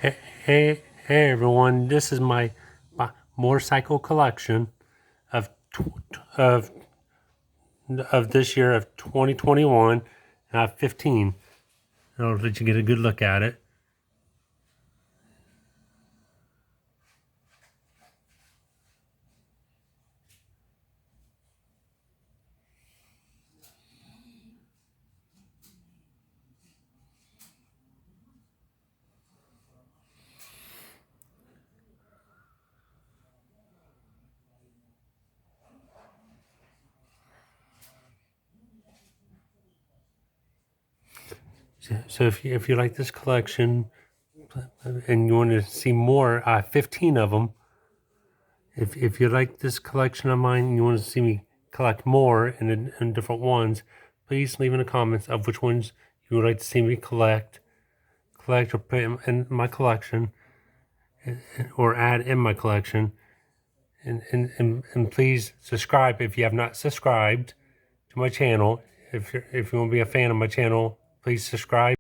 Hey everyone! This is my motorcycle collection of of this year of 2021. I have 15. I'll let you get a good look at it. So if you like this collection and you want to see more, I have 15 of them. If you like this collection of mine and you want to see me collect more in different ones, please leave in the comments of which ones you would like to see me collect or put in my collection, or add in my collection. And please subscribe if you have not subscribed to my channel. If you want to be a fan of my channel, please subscribe.